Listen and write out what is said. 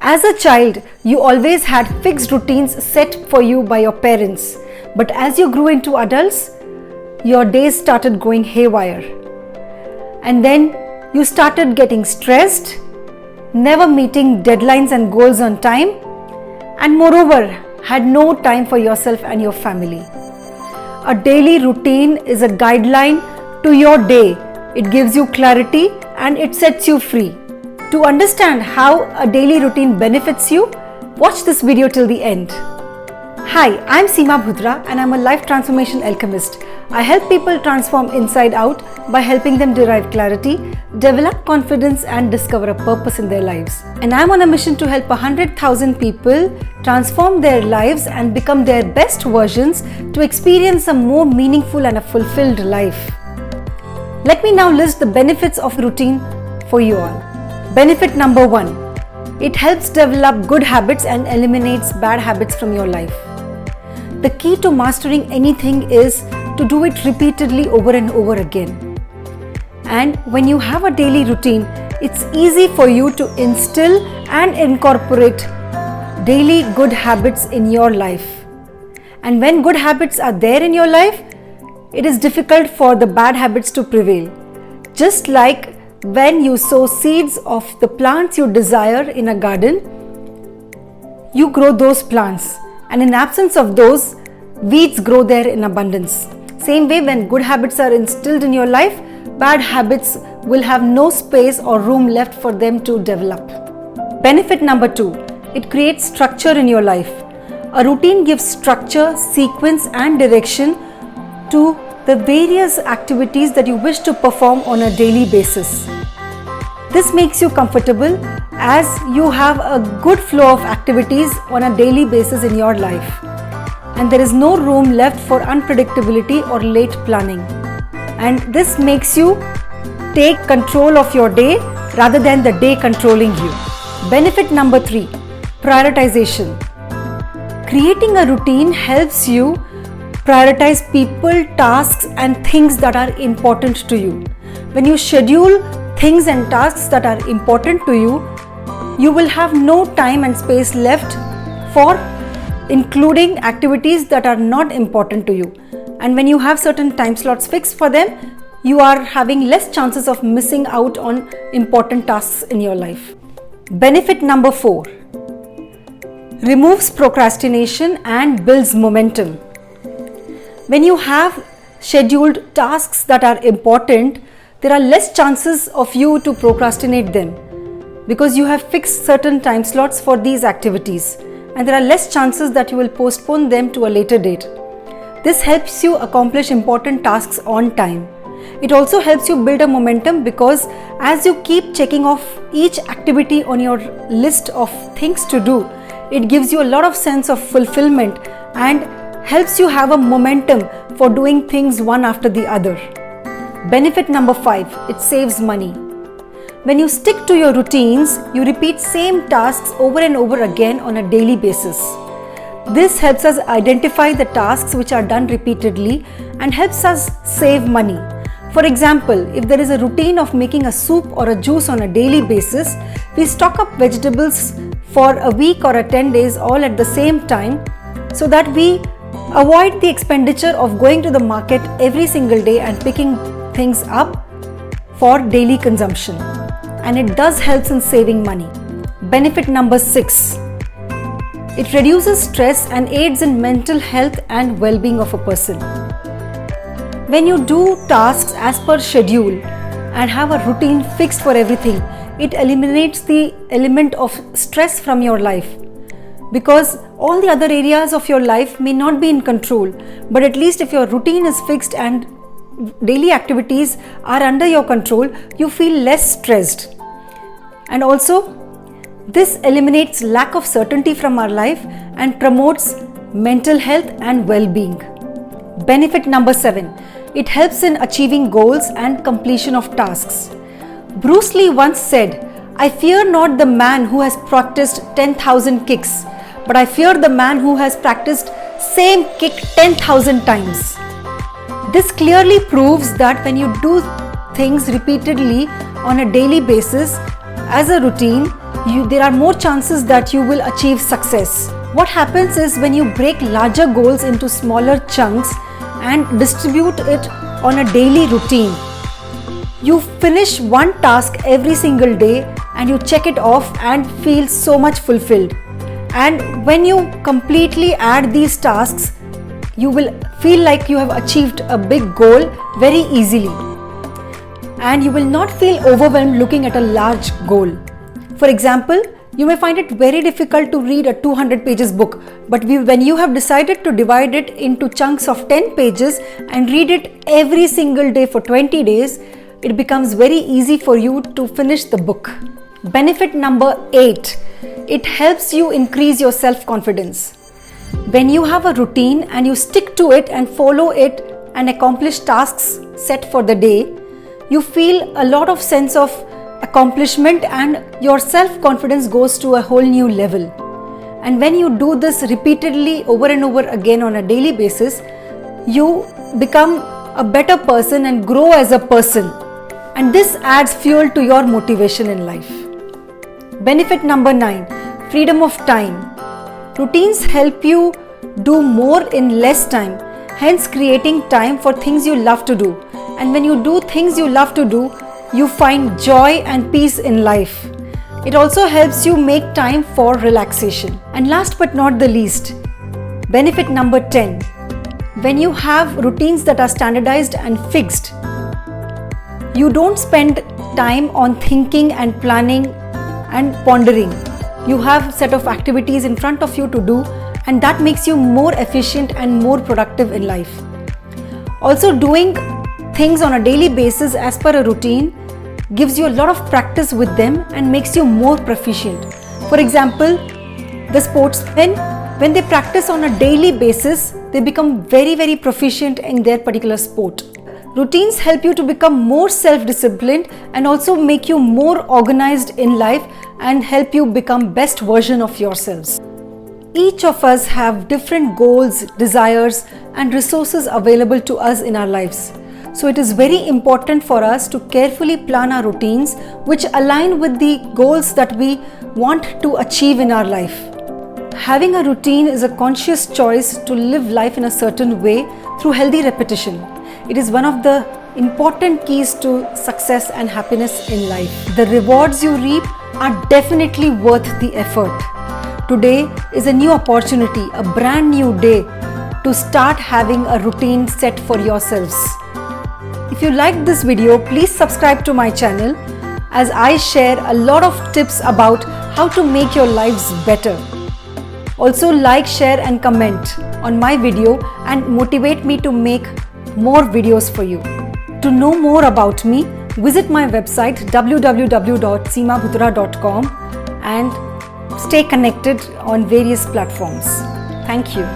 As a child, you always had fixed routines set for you by your parents. But as you grew into adults, your days started going haywire. And then you started getting stressed, never meeting deadlines and goals on time, and moreover, had no time for yourself and your family. A daily routine is a guideline to your day. It gives you clarity and it sets you free. To understand how a daily routine benefits you, watch this video till the end. Hi, I'm Seema Bhudra and I'm a life transformation alchemist. I help people transform inside out by helping them derive clarity, develop confidence and discover a purpose in their lives. And I'm on a mission to help 100,000 people transform their lives and become their best versions to experience a more meaningful and a fulfilled life. Let me now list the benefits of routine for you all. Benefit number 1. It helps develop good habits and eliminates bad habits from your life. The key to mastering anything is to do it repeatedly over and over again. And when you have a daily routine, it's easy for you to instill and incorporate daily good habits in your life. And when good habits are there in your life, it is difficult for the bad habits to prevail. Just like when you sow seeds of the plants you desire in a garden, you grow those plants, and in absence of those, weeds grow there in abundance. Same way, when good habits are instilled in your life, bad habits will have no space or room left for them to develop. Benefit number 2. It creates structure in your life. A routine gives structure, sequence and direction to the various activities that you wish to perform on a daily basis. This makes you comfortable as you have a good flow of activities on a daily basis in your life. And there is no room left for unpredictability or late planning. And this makes you take control of your day rather than the day controlling you. Benefit number 3. Prioritization. Creating a routine helps you prioritize people, tasks and things that are important to you. When you schedule things and tasks that are important to you, you will have no time and space left for including activities that are not important to you. And when you have certain time slots fixed for them, you are having less chances of missing out on important tasks in your life. Benefit number 4. Removes procrastination and builds momentum. When you have scheduled tasks that are important, there are less chances of you to procrastinate them because you have fixed certain time slots for these activities, and there are less chances that you will postpone them to a later date. This helps you accomplish important tasks on time. It also helps you build a momentum because as you keep checking off each activity on your list of things to do, it gives you a lot of sense of fulfillment and helps you have a momentum for doing things one after the other. Benefit number 5. It saves money. When you stick to your routines, you repeat same tasks over and over again on a daily basis. This helps us identify the tasks which are done repeatedly and helps us save money. For example, if there is a routine of making a soup or a juice on a daily basis, we stock up vegetables for a week or 10 days all at the same time so that we avoid the expenditure of going to the market every single day and picking things up for daily consumption. And it does help in saving money. Benefit number 6. It reduces stress and aids in mental health and well-being of a person. When you do tasks as per schedule and have a routine fixed for everything, it eliminates the element of stress from your life. Because all the other areas of your life may not be in control, but at least if your routine is fixed and daily activities are under your control, you feel less stressed. And also, this eliminates lack of certainty from our life and promotes mental health and well-being. Benefit number 7. It helps in achieving goals and completion of tasks. Bruce Lee once said, "I fear not the man who has practiced 10,000 kicks, but I fear the man who has practiced same kick 10,000 times." This clearly proves that when you do things repeatedly on a daily basis as a routine, there are more chances that you will achieve success. What happens is when you break larger goals into smaller chunks and distribute it on a daily routine, you finish one task every single day and you check it off and feel so much fulfilled. And when you completely add these tasks, you will feel like you have achieved a big goal very easily. And you will not feel overwhelmed looking at a large goal. For example, you may find it very difficult to read a 200 pages book, but when you have decided to divide it into chunks of 10 pages and read it every single day for 20 days, it becomes very easy for you to finish the book. Benefit number 8, it helps you increase your self-confidence. When you have a routine and you stick to it and follow it and accomplish tasks set for the day, you feel a lot of sense of accomplishment and your self-confidence goes to a whole new level. And when you do this repeatedly over and over again on a daily basis, you become a better person and grow as a person. And this adds fuel to your motivation in life. Benefit number 9, freedom of time. Routines help you do more in less time, hence creating time for things you love to do. And when you do things you love to do, you find joy and peace in life. It also helps you make time for relaxation. And last but not the least, benefit number 10. When you have routines that are standardized and fixed, you don't spend time on thinking and planning and pondering. You have a set of activities in front of you to do, and that makes you more efficient and more productive in life. Also, doing things on a daily basis as per a routine gives you a lot of practice with them and makes you more proficient. For example, the sportsmen, when they practice on a daily basis, they become very proficient in their particular sport. Routines help you to become more self-disciplined and also make you more organized in life and help you become best version of yourselves. Each of us have different goals, desires and resources available to us in our lives. So it is very important for us to carefully plan our routines which align with the goals that we want to achieve in our life. Having a routine is a conscious choice to live life in a certain way through healthy repetition. It is one of the important keys to success and happiness in life. The rewards you reap are definitely worth the effort. Today is a new opportunity, a brand new day to start having a routine set for yourselves. If you liked this video, please subscribe to my channel as I share a lot of tips about how to make your lives better. Also like, share and comment on my video and motivate me to make more videos for you. To know more about me, visit my website www.seemabhutra.com and stay connected on various platforms. Thank you.